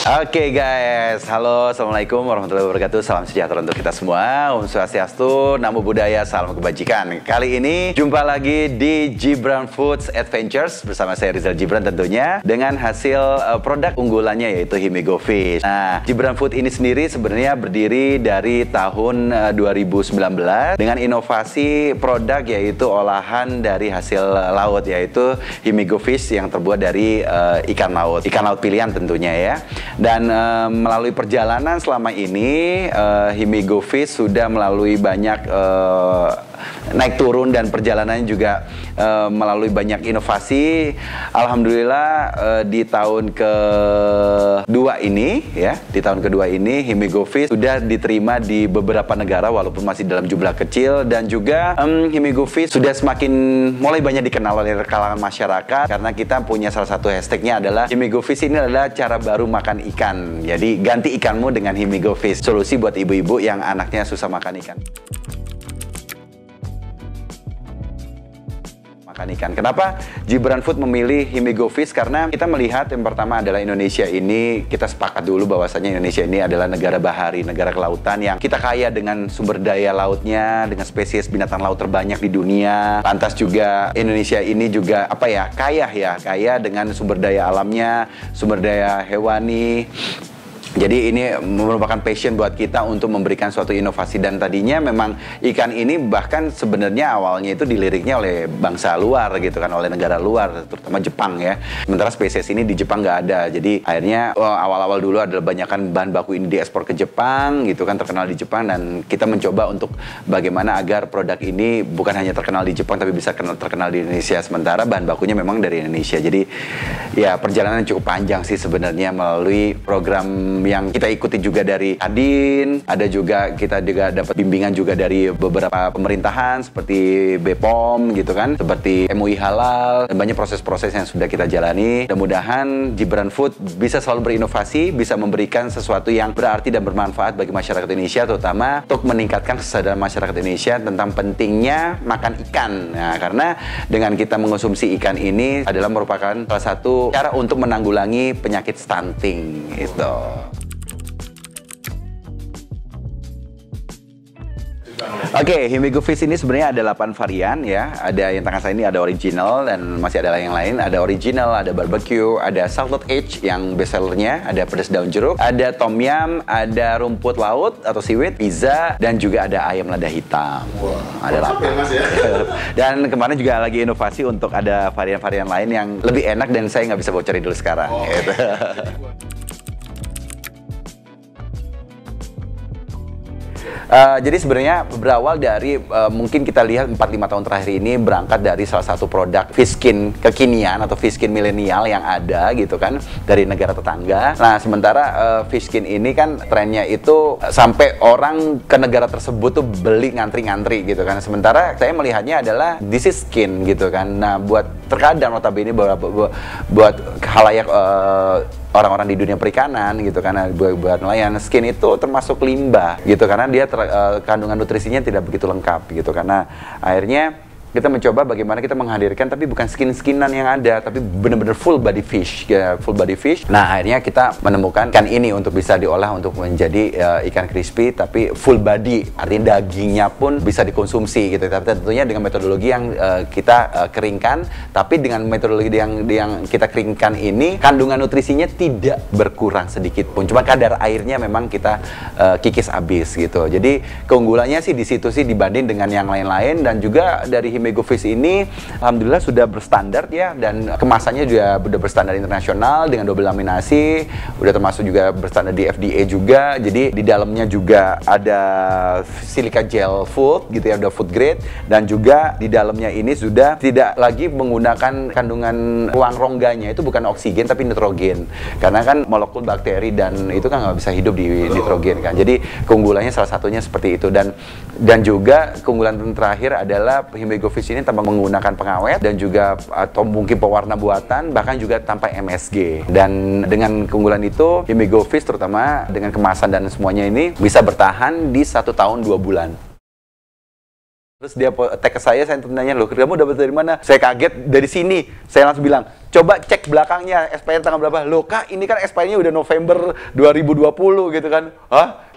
Oke guys, halo, assalamualaikum warahmatullahi wabarakatuh. Salam sejahtera untuk kita semua. Om Swastiastu, Namo Buddhaya, salam kebajikan. Kali ini jumpa lagi di Gibran Foods Adventures bersama saya Rizal Gibran tentunya dengan hasil produk unggulannya yaitu Himigo Fish. Nah, Gibran Food ini sendiri sebenarnya berdiri dari tahun 2019 dengan inovasi produk yaitu olahan dari hasil laut yaitu Himigo Fish yang terbuat dari ikan laut pilihan tentunya ya. Dan melalui perjalanan selama ini Himigo Fish sudah melalui banyak naik turun dan perjalanannya juga melalui banyak inovasi. Alhamdulillah di tahun kedua ini ya, Himigo Fish sudah diterima di beberapa negara walaupun masih dalam jumlah kecil, dan juga Himigo Fish sudah semakin mulai banyak dikenal oleh kalangan masyarakat karena kita punya salah satu hashtagnya adalah Himigo Fish ini adalah cara baru makan ikan. Jadi ganti ikanmu dengan Himigo Fish, solusi buat ibu-ibu yang anaknya susah makan ikan. Kenapa Gibran Food memilih Himigo Fish? Karena kita melihat yang pertama adalah Indonesia ini, kita sepakat dulu bahwasanya Indonesia ini adalah negara bahari, negara kelautan yang kita kaya dengan sumber daya lautnya, dengan spesies binatang laut terbanyak di dunia. Lantas juga Indonesia ini juga kaya dengan sumber daya alamnya, sumber daya hewani. Jadi ini merupakan passion buat kita untuk memberikan suatu inovasi, dan tadinya memang ikan ini bahkan sebenarnya awalnya itu diliriknya oleh bangsa luar gitu kan, oleh negara luar, terutama Jepang ya. Sementara spesies ini di Jepang nggak ada. Jadi akhirnya awal-awal dulu adalah banyakkan bahan baku ini diekspor ke Jepang gitu kan, terkenal di Jepang, dan kita mencoba untuk bagaimana agar produk ini bukan hanya terkenal di Jepang tapi bisa terkenal di Indonesia. Sementara bahan bakunya memang dari Indonesia. Jadi ya perjalanan cukup panjang sih sebenarnya melalui program yang kita ikuti juga dari Kadin, ada juga kita juga dapat bimbingan juga dari beberapa pemerintahan seperti BPOM gitu kan, seperti MUI Halal, dan banyak proses-proses yang sudah kita jalani. Mudah-mudahan Gibran Food bisa selalu berinovasi, bisa memberikan sesuatu yang berarti dan bermanfaat bagi masyarakat Indonesia, terutama untuk meningkatkan kesadaran masyarakat Indonesia tentang pentingnya makan ikan. Nah, karena dengan kita mengonsumsi ikan ini adalah merupakan salah satu cara untuk menanggulangi penyakit stunting itu. Oke, Himigo Fish ini sebenarnya ada 8 varian ya. Ada yang tengah saya ini ada original, dan masih ada yang lain. Ada original, ada barbecue, ada salted edge yang best sellernya, ada pedas daun jeruk, ada tom yum, ada rumput laut atau seaweed, pizza, dan juga ada ayam lada hitam. Wow. Ada 8. Ya? Dan kemarin juga lagi inovasi untuk ada varian-varian lain yang lebih enak, dan saya nggak bisa bocorin dulu sekarang. Oh, gitu. Jadi sebenarnya berawal dari mungkin kita lihat 4-5 tahun terakhir ini berangkat dari salah satu produk fish skin kekinian atau fish skin milenial yang ada gitu kan dari negara tetangga. Nah, sementara fish skin ini kan trennya itu sampai orang ke negara tersebut tuh beli ngantri-ngantri gitu kan. Sementara saya melihatnya adalah this is skin gitu kan. Nah, buat terkadang notabene buat khalayak orang-orang di dunia perikanan gitu karena buat nelayan, skin itu termasuk limbah gitu karena dia kandungan nutrisinya tidak begitu lengkap gitu. Karena akhirnya kita mencoba bagaimana kita menghadirkan tapi bukan skin-skinan yang ada, tapi benar-benar full body fish ya, full body fish. Nah, akhirnya kita menemukan ikan ini untuk bisa diolah untuk menjadi ikan crispy tapi full body, artinya dagingnya pun bisa dikonsumsi gitu. Tapi tentunya dengan metodologi yang kita keringkan, tapi dengan metodologi yang kita keringkan ini kandungan nutrisinya tidak berkurang sedikit pun, cuma kadar airnya memang kita kikis habis gitu. Jadi keunggulannya sih di situ sih dibanding dengan yang lain-lain. Dan juga dari Himigo Fish ini alhamdulillah sudah berstandar ya, dan kemasannya juga udah berstandar internasional dengan double laminasi, udah termasuk juga berstandar di FDA juga. Jadi di dalamnya juga ada silica gel food gitu ya, udah food grade, dan juga di dalamnya ini sudah tidak lagi menggunakan kandungan ruang rongganya, itu bukan oksigen tapi nitrogen, karena kan molekul bakteri dan itu kan nggak bisa hidup di nitrogen kan. Jadi keunggulannya salah satunya seperti itu. Dan juga keunggulan terakhir adalah Himigo Fish ini tanpa menggunakan pengawet dan juga atau mungkin pewarna buatan, bahkan juga tanpa MSG. Dan dengan keunggulan itu Himigo Fish terutama dengan kemasan dan semuanya ini bisa bertahan di 1 tahun 2 bulan. Terus dia tag ke saya nanya, loh kamu dapat dari mana? Saya kaget, dari sini. Saya langsung bilang, coba cek belakangnya, expired tanggal berapa? Loh kak, ini kan expirednya udah November 2020 gitu kan. Hah?